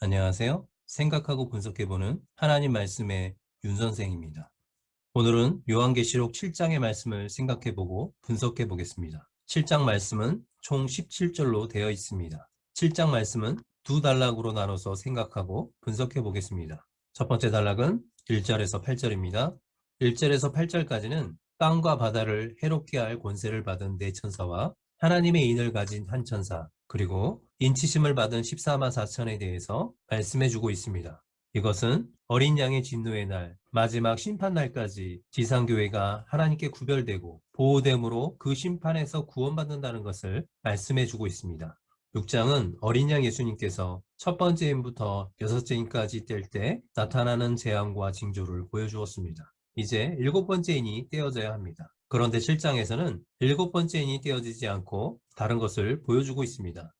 안녕하세요. 생각하고 분석해보는 하나님 말씀의 윤 선생입니다. 오늘은 요한계시록 7장의 말씀을 생각해보고 분석해보겠습니다. 7장 말씀은 총 17절로 되어 있습니다. 7장 말씀은 두 단락으로 나눠서 생각하고 분석해보겠습니다. 첫 번째 단락은 1절에서 8절입니다. 1절에서 8절까지는 땅과 바다를 해롭게 할 권세를 받은 네 천사와 하나님의 인을 가진 한 천사, 그리고 인치심을 받은 14만 4천에 대해서 말씀해주고 있습니다. 이것은 어린 양의 진노의 날, 마지막 심판 날까지 지상교회가 하나님께 구별되고 보호됨으로 그 심판에서 구원받는다는 것을 말씀해주고 있습니다. 6장은 어린 양 예수님께서 첫 번째 인부터 여섯째 인까지 뗄 때 나타나는 재앙과 징조를 보여주었습니다. 이제 일곱 번째 인이 떼어져야 합니다. 그런데 7장에서는 일곱 번째 인이 떼어지지 않고 다른 것을 보여주고 있습니다.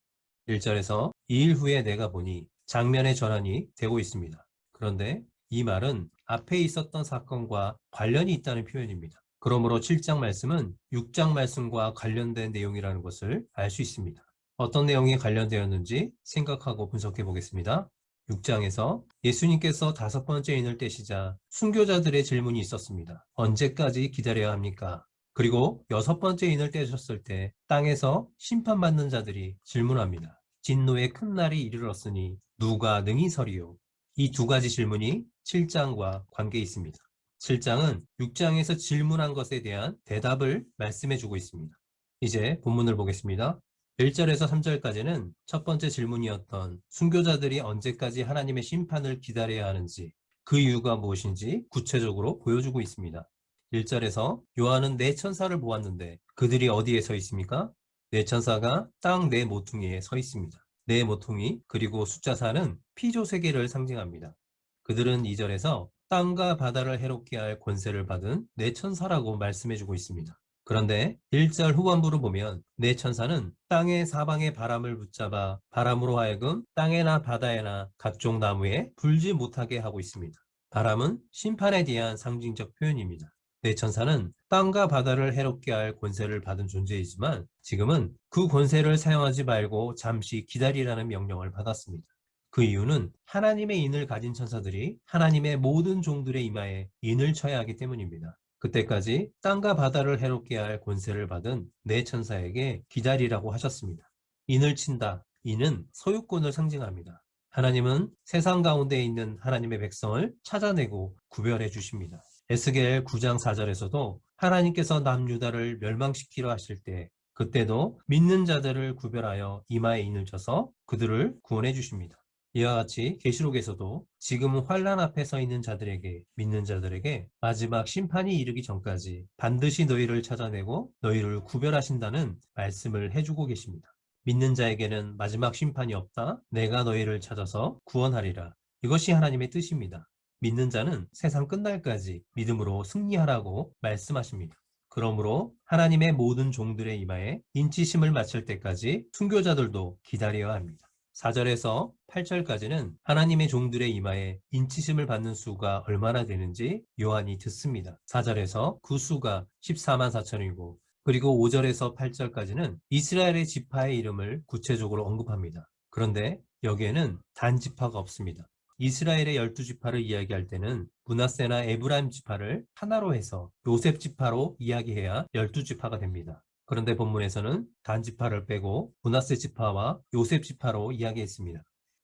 1절에서 2일 후에 내가 보니 장면의 전환이 되고 있습니다. 그런데 이 말은 앞에 있었던 사건과 관련이 있다는 표현입니다. 그러므로 7장 말씀은 6장 말씀과 관련된 내용이라는 것을 알 수 있습니다. 어떤 내용이 관련되었는지 생각하고 분석해 보겠습니다. 6장에서 예수님께서 다섯 번째 인을 떼시자 순교자들의 질문이 있었습니다. 언제까지 기다려야 합니까? 그리고 여섯 번째 인을 떼셨을 때 땅에서 심판받는 자들이 질문합니다. 진노의 큰 날이 이르렀으니 누가 능히 서리요? 이 두 가지 질문이 7장과 관계 있습니다. 7장은 6장에서 질문한 것에 대한 대답을 말씀해 주고 있습니다. 이제 본문을 보겠습니다. 1절에서 3절까지는 첫 번째 질문이었던 순교자들이 언제까지 하나님의 심판을 기다려야 하는지, 그 이유가 무엇인지 구체적으로 보여주고 있습니다. 1절에서 요한은 네 천사를 보았는데 그들이 어디에 서 있습니까? 네 천사가 땅 네 모퉁이에 서 있습니다. 네 모퉁이 그리고 숫자 4는 피조 세계를 상징합니다. 그들은 2절에서 땅과 바다를 해롭게 할 권세를 받은 네 천사라고 말씀해주고 있습니다. 그런데 1절 후반부를 보면 네 천사는 땅의 사방의 바람을 붙잡아 바람으로 하여금 땅에나 바다에나 각종 나무에 불지 못하게 하고 있습니다. 바람은 심판에 대한 상징적 표현입니다. 네 천사는 땅과 바다를 해롭게 할 권세를 받은 존재이지만 지금은 그 권세를 사용하지 말고 잠시 기다리라는 명령을 받았습니다. 그 이유는 하나님의 인을 가진 천사들이 하나님의 모든 종들의 이마에 인을 쳐야 하기 때문입니다. 그때까지 땅과 바다를 해롭게 할 권세를 받은 네 천사에게 기다리라고 하셨습니다. 인을 친다. 인은 소유권을 상징합니다. 하나님은 세상 가운데 있는 하나님의 백성을 찾아내고 구별해 주십니다. 에스겔 9장 4절에서도 하나님께서 남유다를 멸망시키려 하실 때 그때도 믿는 자들을 구별하여 이마에 인을 쳐서 그들을 구원해 주십니다. 이와 같이 계시록에서도 지금은 환난 앞에 서 있는 자들에게, 믿는 자들에게 마지막 심판이 이르기 전까지 반드시 너희를 찾아내고 너희를 구별하신다는 말씀을 해주고 계십니다. 믿는 자에게는 마지막 심판이 없다. 내가 너희를 찾아서 구원하리라. 이것이 하나님의 뜻입니다. 믿는 자는 세상 끝날까지 믿음으로 승리하라고 말씀하십니다. 그러므로 하나님의 모든 종들의 이마에 인치심을 마칠 때까지 순교자들도 기다려야 합니다. 4절에서 8절까지는 하나님의 종들의 이마에 인치심을 받는 수가 얼마나 되는지 요한이 듣습니다. 4절에서 그 수가 14만 4천이고 그리고 5절에서 8절까지는 이스라엘의 지파의 이름을 구체적으로 언급합니다. 그런데 여기에는 단 지파가 없습니다. 이스라엘의 12지파를 이야기할 때는 므낫세나 에브라임 지파를 하나로 해서 요셉 지파로 이야기해야 12지파가 됩니다. 그런데 본문에서는 단 지파를 빼고 므낫세 지파와 요셉 지파로 이야기했습니다.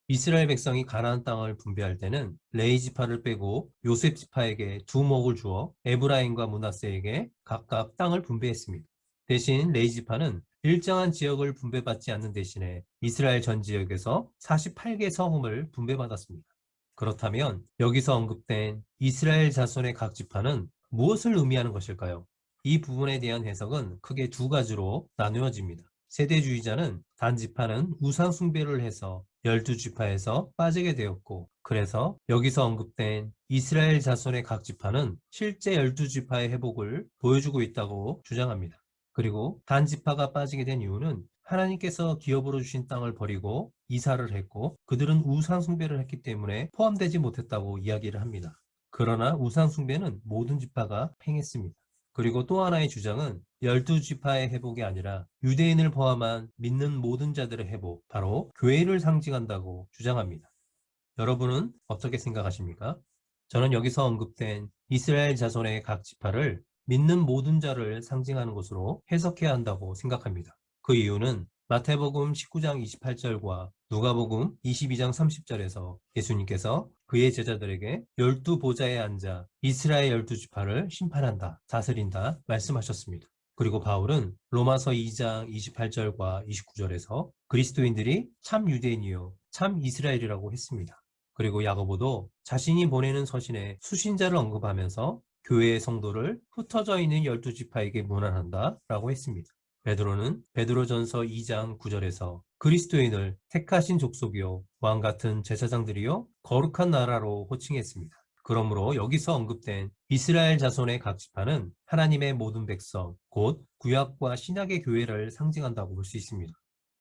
이스라엘 백성이 가나안 땅을 분배할 때는 레위 지파를 빼고 요셉 지파에게 두 몫을 주어 에브라임과 므낫세에게 각각 땅을 분배했습니다. 대신 레위 지파는 일정한 지역을 분배받지 않는 대신에 이스라엘 전 지역에서 48개 성읍을 분배받았습니다. 그렇다면 여기서 언급된 이스라엘 자손의 각 지파는 무엇을 의미하는 것일까요? 이 부분에 대한 해석은 크게 두 가지로 나누어집니다. 세대주의자는 단 지파는 우상 숭배를 해서 12지파에서 빠지게 되었고 그래서 여기서 언급된 이스라엘 자손의 각 지파는 실제 12지파의 회복을 보여주고 있다고 주장합니다. 그리고 단 지파가 빠지게 된 이유는 하나님께서 기업으로 주신 땅을 버리고 이사를 했고 그들은 우상 숭배를 했기 때문에 포함되지 못했다고 이야기를 합니다. 그러나 우상 숭배는 모든 지파가 행했습니다. 그리고 또 하나의 주장은 12지파의 회복이 아니라 유대인을 포함한 믿는 모든 자들의 회복, 바로 교회를 상징한다고 주장합니다. 여러분은 어떻게 생각하십니까? 저는 여기서 언급된 이스라엘 자손의 각 지파를 믿는 모든 자를 상징하는 것으로 해석해야 한다고 생각합니다. 그 이유는 마태복음 19장 28절과 누가복음 22장 30절에서 예수님께서 그의 제자들에게 12보좌에 앉아 이스라엘 12지파를 심판한다, 다스린다 말씀하셨습니다. 그리고 바울은 로마서 2장 28절과 29절에서 그리스도인들이 참 유대인이요 참 이스라엘이라고 했습니다. 그리고 야고보도 자신이 보내는 서신에 수신자를 언급하면서 교회의 성도를 흩어져 있는 12지파에게 문안한다 라고 했습니다. 베드로는 베드로전서 2장 9절에서 그리스도인을 택하신 족속이요 왕 같은 제사장들이요 거룩한 나라로 호칭했습니다. 그러므로 여기서 언급된 이스라엘 자손의 각 지파는 하나님의 모든 백성, 곧 구약과 신약의 교회를 상징한다고 볼 수 있습니다.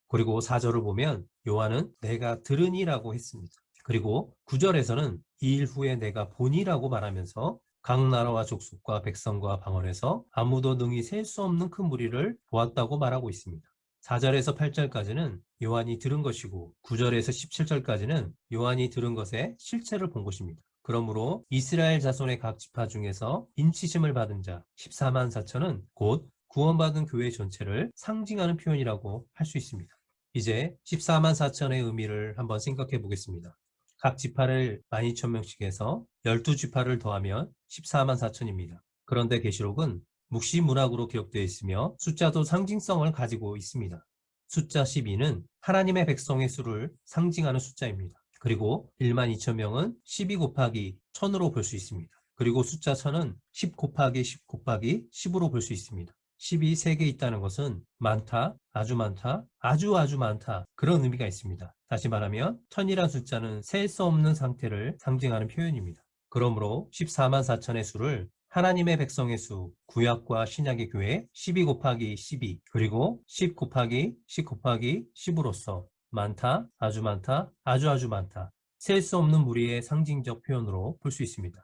그리고 4절을 보면 요한은 내가 들으니라고 했습니다. 그리고 9절에서는 이 일 후에 내가 보니라고 말하면서 각 나라와 족속과 백성과 방언에서 아무도 능히 셀 수 없는 큰 무리를 보았다고 말하고 있습니다. 4절에서 8절까지는 요한이 들은 것이고 9절에서 17절까지는 요한이 들은 것의 실체를 본 것입니다. 그러므로 이스라엘 자손의 각 지파 중에서 인치심을 받은 자 14만 4천은 곧 구원받은 교회 전체를 상징하는 표현이라고 할 수 있습니다. 이제 14만 4천의 의미를 한번 생각해 보겠습니다. 각 지파를 12,000명씩 해서 12지파를 더하면 14만 4천입니다. 그런데 계시록은 묵시문학으로 기록되어 있으며 숫자도 상징성을 가지고 있습니다. 숫자 12는 하나님의 백성의 수를 상징하는 숫자입니다. 그리고 12,000명은 12 곱하기 1000으로 볼 수 있습니다. 그리고 숫자 1000은 10 곱하기 10 곱하기 10으로 볼 수 있습니다. 10이 3개 있다는 것은 많다, 아주 많다, 아주 아주 많다 그런 의미가 있습니다. 다시 말하면 1000이란 숫자는 셀 수 없는 상태를 상징하는 표현입니다. 그러므로 14만 4천의 수를 하나님의 백성의 수, 구약과 신약의 교회 12 곱하기 12 그리고 10 곱하기 10 곱하기 10으로서 많다, 아주 많다, 아주 아주 많다 셀 수 없는 무리의 상징적 표현으로 볼 수 있습니다.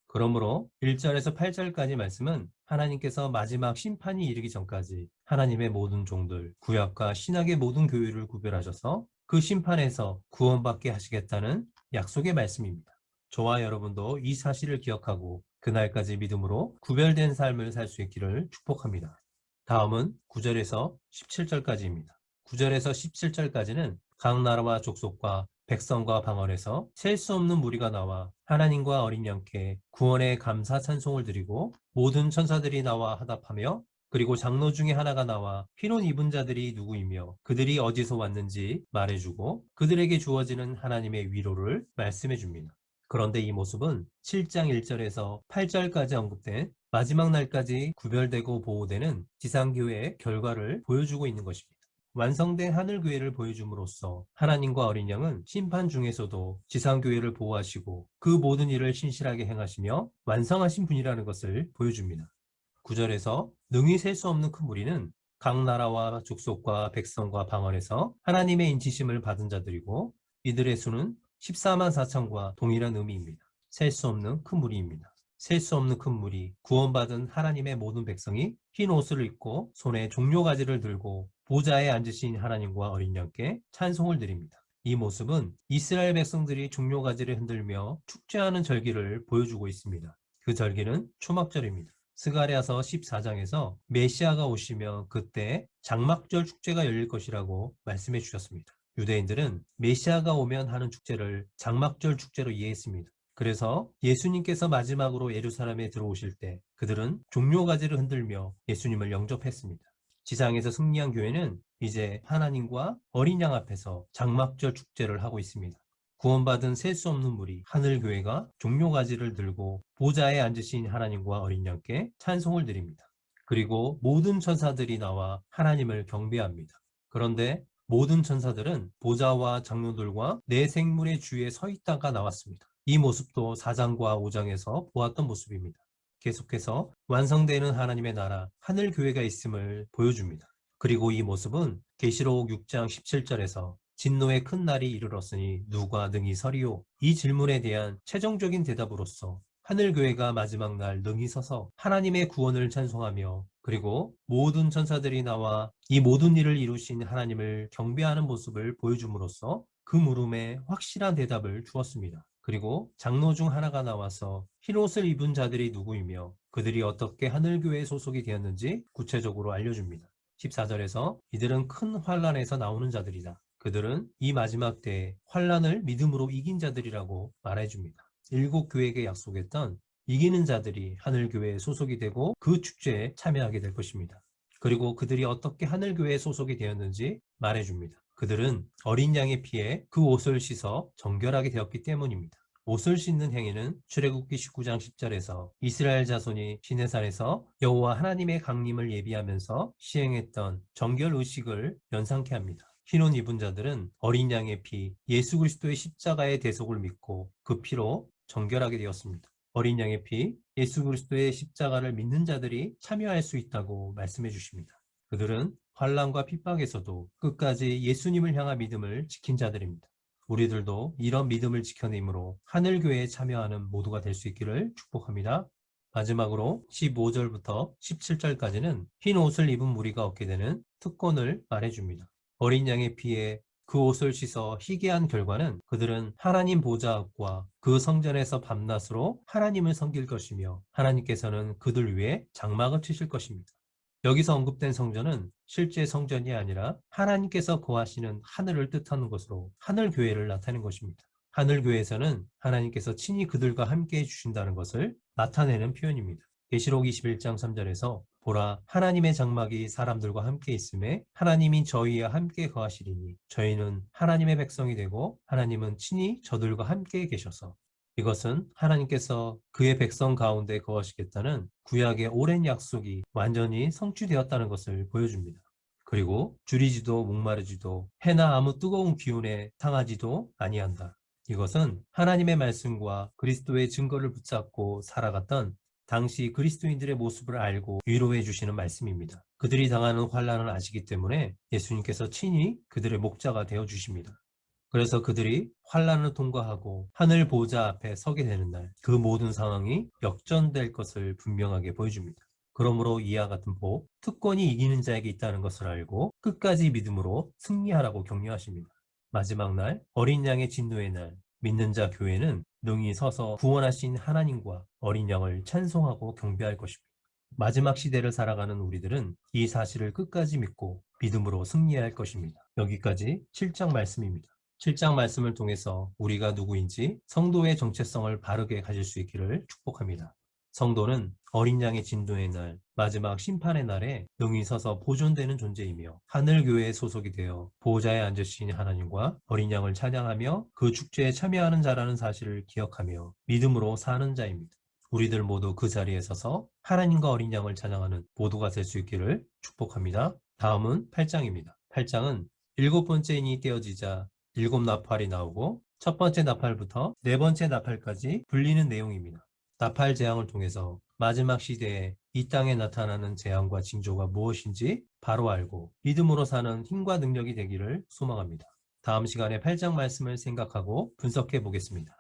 그러므로 1절에서 8절까지 말씀은 하나님께서 마지막 심판이 이르기 전까지 하나님의 모든 종들, 구약과 신약의 모든 교회를 구별하셔서 그 심판에서 구원받게 하시겠다는 약속의 말씀입니다. 저와 여러분도 이 사실을 기억하고 그날까지 믿음으로 구별된 삶을 살 수 있기를 축복합니다. 다음은 9절에서 17절까지입니다. 9절에서 17절까지는 각 나라와 족속과 백성과 방언에서 셀 수 없는 무리가 나와 하나님과 어린 양께 구원의 감사 찬송을 드리고 모든 천사들이 나와 화답하며 그리고 장로 중에 하나가 나와 흰 옷 입은 자들이 누구이며 그들이 어디서 왔는지 말해주고 그들에게 주어지는 하나님의 위로를 말씀해 줍니다. 그런데 이 모습은 7장 1절에서 8절까지 언급된 마지막 날까지 구별되고 보호되는 지상교회의 결과를 보여주고 있는 것입니다. 완성된 하늘교회를 보여줌으로써 하나님과 어린 양은 심판 중에서도 지상교회를 보호하시고 그 모든 일을 신실하게 행하시며 완성하신 분이라는 것을 보여줍니다. 9절에서 능히 셀 수 없는 큰 무리는 각 나라와 족속과 백성과 방언에서 하나님의 인치심을 받은 자들이고 이들의 수는 14만 4천과 동일한 의미입니다. 셀 수 없는 큰 무리입니다. 셀 수 없는 큰 무리, 구원받은 하나님의 모든 백성이 흰 옷을 입고 손에 종려가지를 들고 보좌에 앉으신 하나님과 어린 양께 찬송을 드립니다. 이 모습은 이스라엘 백성들이 종려가지를 흔들며 축제하는 절기를 보여주고 있습니다. 그 절기는 초막절입니다. 스가랴서 14장에서 메시아가 오시면 그때 장막절 축제가 열릴 것이라고 말씀해 주셨습니다. 유대인들은 메시아가 오면 하는 축제를 장막절 축제로 이해했습니다. 그래서 예수님께서 마지막으로 예루살렘에 들어오실 때 그들은 종려가지를 흔들며 예수님을 영접했습니다. 지상에서 승리한 교회는 이제 하나님과 어린 양 앞에서 장막절 축제를 하고 있습니다. 구원받은 셀 수 없는 무리 하늘교회가 종려가지를 들고 보좌에 앉으신 하나님과 어린 양께 찬송을 드립니다. 그리고 모든 천사들이 나와 하나님을 경배합니다. 그런데 모든 천사들은 보좌와 장로들과 네 생물의 주위에 서 있다가 나왔습니다. 이 모습도 4장과 5장에서 보았던 모습입니다. 계속해서 완성되는 하나님의 나라 하늘교회가 있음을 보여줍니다. 그리고 이 모습은 계시록 6장 17절에서 진노의 큰 날이 이르렀으니 누가 능히 서리오? 이 질문에 대한 최종적인 대답으로서 하늘교회가 마지막 날 능히 서서 하나님의 구원을 찬송하며 그리고 모든 천사들이 나와 이 모든 일을 이루신 하나님을 경배하는 모습을 보여줌으로써 그 물음에 확실한 대답을 주었습니다. 그리고 장로 중 하나가 나와서 흰옷을 입은 자들이 누구이며 그들이 어떻게 하늘교회에 소속이 되었는지 구체적으로 알려줍니다. 14절에서 이들은 큰 환란에서 나오는 자들이다. 그들은 이 마지막 때에 환란을 믿음으로 이긴 자들이라고 말해줍니다. 7교회에게 약속했던 이기는 자들이 하늘교회에 소속이 되고 그 축제에 참여하게 될 것입니다. 그리고 그들이 어떻게 하늘교회에 소속이 되었는지 말해줍니다. 그들은 어린 양의 피에 그 옷을 씻어 정결하게 되었기 때문입니다. 옷을 씻는 행위는 출애굽기 19장 10절에서 이스라엘 자손이 시내산에서 여호와 하나님의 강림을 예비하면서 시행했던 정결 의식을 연상케 합니다. 흰옷 입은 자들은 어린 양의 피, 예수 그리스도의 십자가의 대속을 믿고 그 피로 정결하게 되었습니다. 어린 양의 피, 예수 그리스도의 십자가를 믿는 자들이 참여할 수 있다고 말씀해 주십니다. 그들은 환난과 핍박에서도 끝까지 예수님을 향한 믿음을 지킨 자들입니다. 우리들도 이런 믿음을 지켜내므로 하늘교회에 참여하는 모두가 될 수 있기를 축복합니다. 마지막으로 15절부터 17절까지는 흰 옷을 입은 무리가 얻게 되는 특권을 말해줍니다. 어린 양의 피에 그 옷을 씻어 희게 한 결과는 그들은 하나님 보좌 앞과 그 성전에서 밤낮으로 하나님을 섬길 것이며 하나님께서는 그들 위해 장막을 치실 것입니다. 여기서 언급된 성전은 실제 성전이 아니라 하나님께서 거하시는 하늘을 뜻하는 것으로 하늘교회를 나타낸 것입니다. 하늘교회에서는 하나님께서 친히 그들과 함께 해주신다는 것을 나타내는 표현입니다. 계시록 21장 3절에서 보라 하나님의 장막이 사람들과 함께 있음에 하나님이 저희와 함께 거하시리니 저희는 하나님의 백성이 되고 하나님은 친히 저들과 함께 계셔서 이것은 하나님께서 그의 백성 가운데 거하시겠다는 구약의 오랜 약속이 완전히 성취되었다는 것을 보여줍니다. 그리고 줄이지도 목마르지도 해나 아무 뜨거운 기운에 상하지도 아니한다. 이것은 하나님의 말씀과 그리스도의 증거를 붙잡고 살아갔던 당시 그리스도인들의 모습을 알고 위로해 주시는 말씀입니다. 그들이 당하는 환난을 아시기 때문에 예수님께서 친히 그들의 목자가 되어 주십니다. 그래서 그들이 환난을 통과하고 하늘 보좌 앞에 서게 되는 날, 그 모든 상황이 역전될 것을 분명하게 보여줍니다. 그러므로 이와 같은 복, 특권이 이기는 자에게 있다는 것을 알고 끝까지 믿음으로 승리하라고 격려하십니다. 마지막 날, 어린 양의 진노의 날, 믿는 자 교회는 능히 서서 구원하신 하나님과 어린 양을 찬송하고 경배할 것입니다. 마지막 시대를 살아가는 우리들은 이 사실을 끝까지 믿고 믿음으로 승리할 것입니다. 여기까지 7장 말씀입니다. 7장 말씀을 통해서 우리가 누구인지 성도의 정체성을 바르게 가질 수 있기를 축복합니다. 성도는 어린 양의 진노의 날, 마지막 심판의 날에 능히 서서 보존되는 존재이며 하늘교회에 소속이 되어 보좌에 앉으신 하나님과 어린 양을 찬양하며 그 축제에 참여하는 자라는 사실을 기억하며 믿음으로 사는 자입니다. 우리들 모두 그 자리에 서서 하나님과 어린 양을 찬양하는 모두가 될 수 있기를 축복합니다. 다음은 8장입니다. 8장은 7번째 인이 떼어지자 7나팔이 나오고 첫 번째 나팔부터 네 번째 나팔까지 불리는 내용입니다. 나팔 재앙을 통해서 마지막 시대에 이 땅에 나타나는 재앙과 징조가 무엇인지 바로 알고 믿음으로 사는 힘과 능력이 되기를 소망합니다. 다음 시간에 8장 말씀을 생각하고 분석해 보겠습니다.